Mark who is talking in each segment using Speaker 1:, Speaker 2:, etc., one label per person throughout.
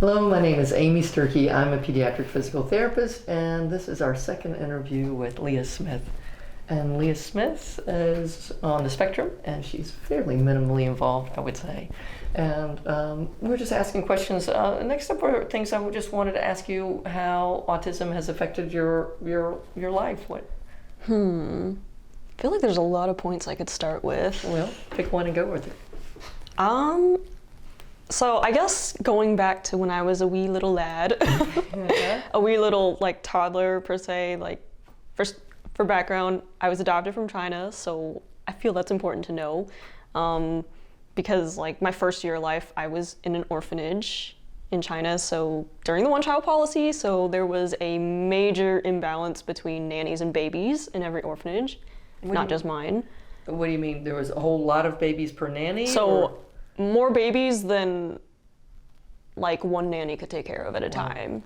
Speaker 1: Hello, my name is Amy Sturkey. I'm a pediatric physical therapist, and this is our second interview with Leah Smith. And Leah Smith is on the spectrum, and she's fairly minimally involved, I would say. And we're just asking questions. Next up are things I just wanted to ask you: how autism has affected your life. What?
Speaker 2: I feel like there's a lot of points I could start with.
Speaker 1: Well, pick one and go with it.
Speaker 2: So I guess going back to when I was a wee little lad, a wee little toddler per se, for background, I was adopted from China, so I feel that's important to know, because my first year of life, I was in an orphanage in China, so during the one-child policy, so there was a major imbalance between nannies and babies in every orphanage, not just mine.
Speaker 1: What do you mean? There was a whole lot of babies per nanny?
Speaker 2: So more babies than one nanny could take care of at a time.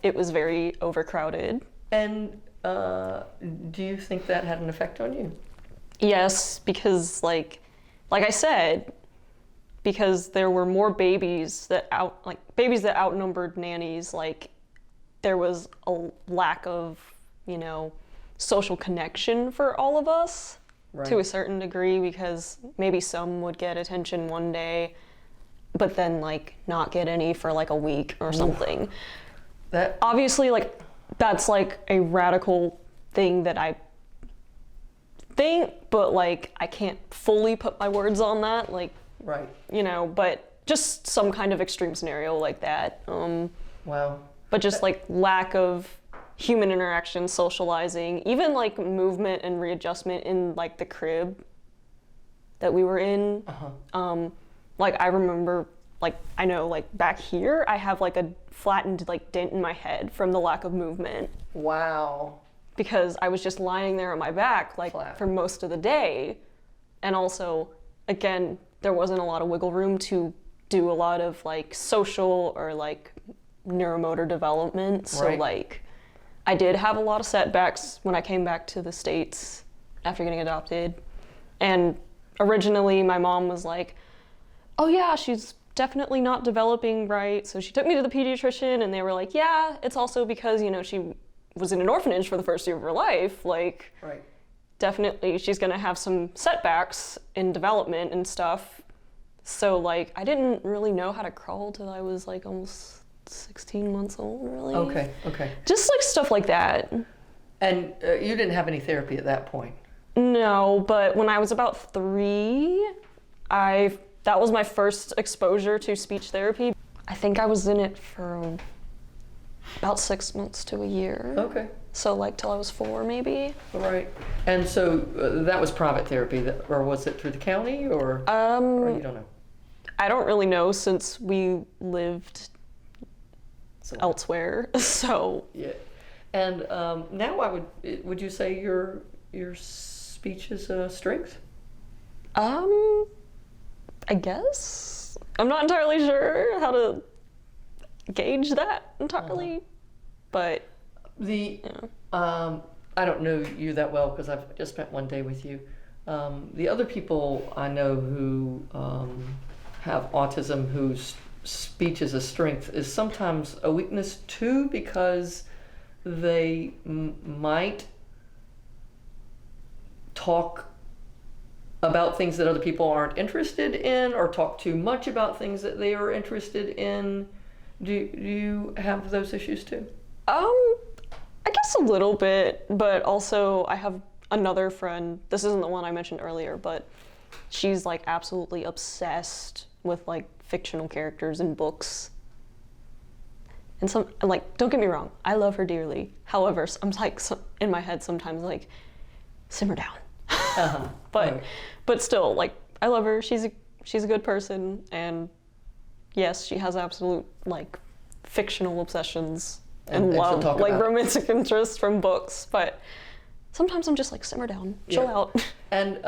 Speaker 2: It was very overcrowded.
Speaker 1: And do you think that had an effect on you?
Speaker 2: Yes, because like I said, because there were more babies that outnumbered nannies, there was a lack of, social connection for all of us. Right. To a certain degree, because maybe some would get attention one day, but then not get any for a week or something. That obviously that's a radical thing that I think, but I can't fully put my words on that.
Speaker 1: Right.
Speaker 2: But just some kind of extreme scenario like that.
Speaker 1: Wow.
Speaker 2: But just lack of human interaction, socializing, even movement and readjustment in the crib that we were in.
Speaker 1: Uh-huh.
Speaker 2: I remember, I know back here, I have a flattened dent in my head from the lack of movement.
Speaker 1: Wow.
Speaker 2: Because I was just lying there on my back for most of the day. And also, again, there wasn't a lot of wiggle room to do a lot of social or neuromotor development. So
Speaker 1: right.
Speaker 2: I did have a lot of setbacks when I came back to the States after getting adopted. And originally my mom was like, oh yeah, she's definitely not developing right. So she took me to the pediatrician and they were like, yeah, it's also because, she was in an orphanage for the first year of her life.
Speaker 1: Right.
Speaker 2: Definitely she's gonna have some setbacks in development and stuff. So I didn't really know how to crawl till I was almost 16 months old, really.
Speaker 1: Okay.
Speaker 2: Just stuff like that.
Speaker 1: And you didn't have any therapy at that point?
Speaker 2: No, but when I was about 3, that was my first exposure to speech therapy. I think I was in it for about 6 months to a year.
Speaker 1: Okay.
Speaker 2: So till I was 4, maybe.
Speaker 1: Right. And so that was private therapy, or was it through the county, or you don't know? I
Speaker 2: don't really know, since we lived elsewhere, so.
Speaker 1: Yeah. And now would you say your speech is a strength?
Speaker 2: I guess. I'm not entirely sure how to gauge that entirely, but
Speaker 1: I don't know you that well because I've just spent one day with you. The other people I know who have autism whose speech is a strength is sometimes a weakness too, because they might talk about things that other people aren't interested in, or talk too much about things that they are interested in. Do you have those issues too?
Speaker 2: I guess a little bit, but also I have another friend, this isn't the one I mentioned earlier, but she's absolutely obsessed with fictional characters in books. And some, don't get me wrong, I love her dearly. However, I'm in my head sometimes simmer down.
Speaker 1: Uh-huh.
Speaker 2: But still, I love her. She's a good person, and yes, she has absolute fictional obsessions and love, romantic interest from books. But sometimes I'm just simmer down, chill out.
Speaker 1: And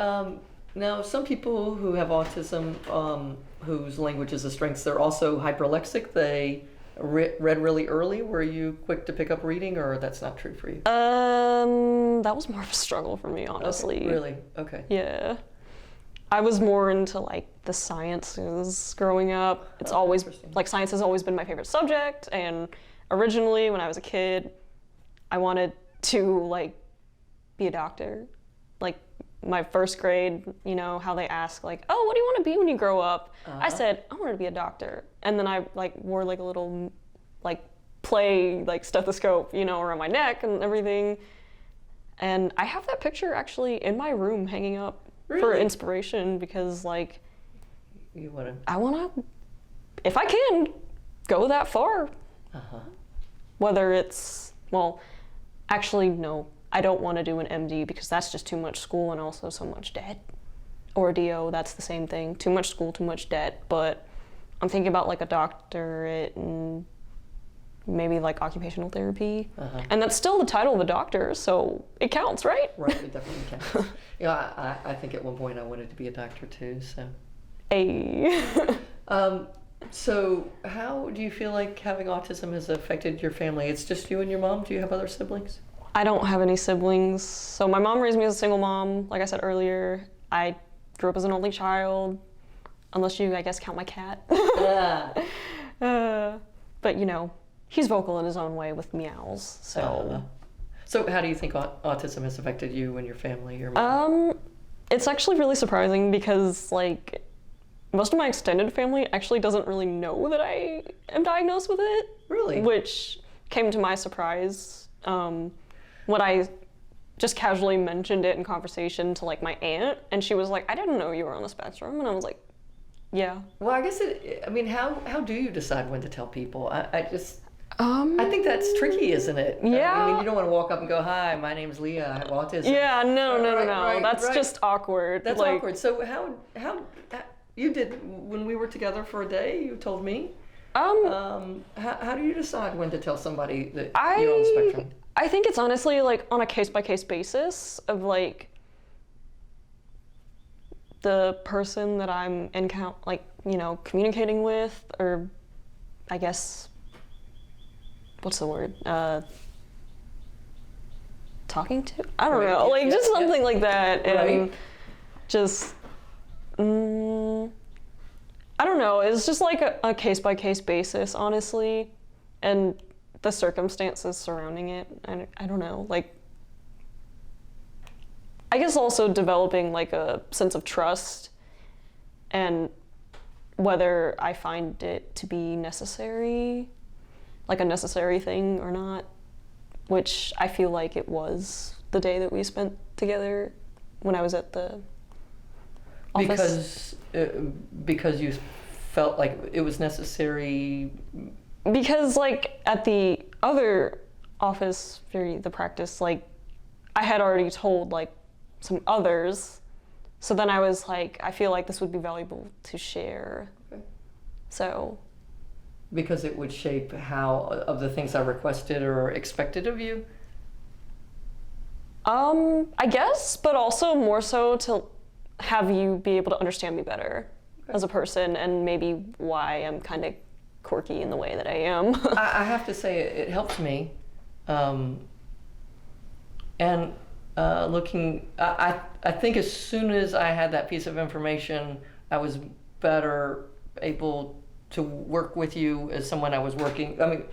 Speaker 1: now some people who have autism, whose language is a strength, they're also hyperlexic. They read really early. Were you quick to pick up reading, or that's not true for you?
Speaker 2: That was more of a struggle for me, honestly.
Speaker 1: Really? Okay.
Speaker 2: Yeah. I was more into like the sciences growing up. It's always like science has always been my favorite subject, and originally when I was a kid, I wanted to like be a doctor. Like my first grade, you know, how they ask like, oh, what do you want to be when you grow up? I said, I wanted to be a doctor. And then I like wore like a little like play like stethoscope, you know, around my neck and everything. And I have that picture actually in my room hanging up for inspiration, because like I want to, if I can, go that far. Whether it's, well, actually no, I don't want to do an MD because that's just too much school and also so much debt. Or a DO, that's the same thing. Too much school, too much debt. But I'm thinking about like a doctorate and maybe like occupational therapy. And that's still the title of a doctor, so it counts, right?
Speaker 1: Right, it definitely counts. Yeah, I think at one point I wanted to be a doctor too, so.
Speaker 2: Hey.
Speaker 1: So how do you feel like having autism has affected your family? It's just you and your mom? Do you have other siblings?
Speaker 2: I don't have any siblings. So my mom raised me as a single mom. Like I said earlier, I grew up as an only child, unless you, I guess, count my cat. But you know, he's vocal in his own way with meows, so.
Speaker 1: So how do you think autism has affected you and your family, your mom?
Speaker 2: It's actually really surprising because like, most of my extended family actually doesn't really know that I am diagnosed with it.
Speaker 1: Really?
Speaker 2: Which came to my surprise. When I just casually mentioned it in conversation to like my aunt, and she was like, I didn't know you were on the spectrum. And I was like, yeah.
Speaker 1: Well, I guess how do you decide when to tell people? I think that's tricky, isn't it?
Speaker 2: Yeah.
Speaker 1: I mean, you don't want to walk up and go, hi, my name's Leah, I have autism.
Speaker 2: Yeah, no. That's just awkward.
Speaker 1: That's awkward. So how you did, when we were together for a day, you told me? How do you decide when to tell somebody that you're on the spectrum?
Speaker 2: I think it's honestly like on a case-by-case basis of like the person that I'm communicating with, or I guess, what's the word? Talking to? I don't know, like just something like that. And just, I don't know, it's just like a case-by-case basis, honestly. And the circumstances surrounding it, I don't know, like, I guess also developing like a sense of trust and whether I find it to be necessary, like a necessary thing or not, which I feel like it was the day that we spent together when I was at the office. Because you felt like it was necessary? Because like at the other office, the practice, like I had already told like some others, so then I was like, I feel like this would be valuable to share. Okay. So. Because it would shape how of the things I requested or expected of you? I guess, but also more so to have you be able to understand me better as a person, and maybe why I'm kind of quirky in the way that I am. I have to say it helped me. I think as soon as I had that piece of information, I was better able to work with you as someone I was working. I mean,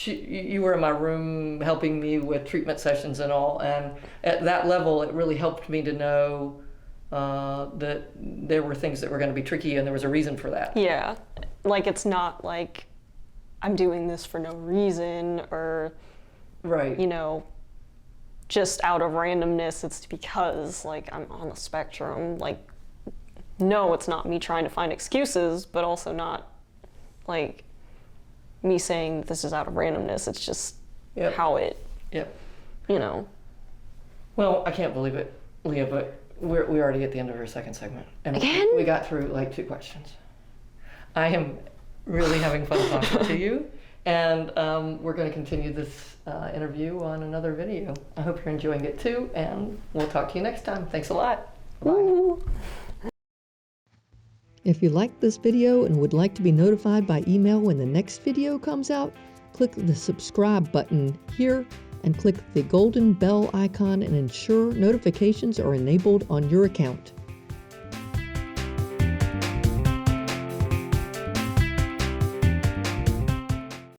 Speaker 2: you were in my room helping me with treatment sessions and all, and at that level, it really helped me to know that there were things that were going to be tricky, and there was a reason for that. Yeah, like it's not like I'm doing this for no reason, or you know, just out of randomness. It's because like I'm on the spectrum. Like, no, it's not me trying to find excuses, but also not like me saying this is out of randomness. It's just how it, you know. Well, I can't believe it, Leah, but we're already at the end of our second segment. And again? We got through like 2 questions. I am really having fun talking to you, and we're going to continue this interview on another video. I hope you're enjoying it too, and we'll talk to you next time. Thanks a lot. Bye. Woo.
Speaker 3: If you liked this video and would like to be notified by email when the next video comes out, click the subscribe button here and click the golden bell icon and ensure notifications are enabled on your account.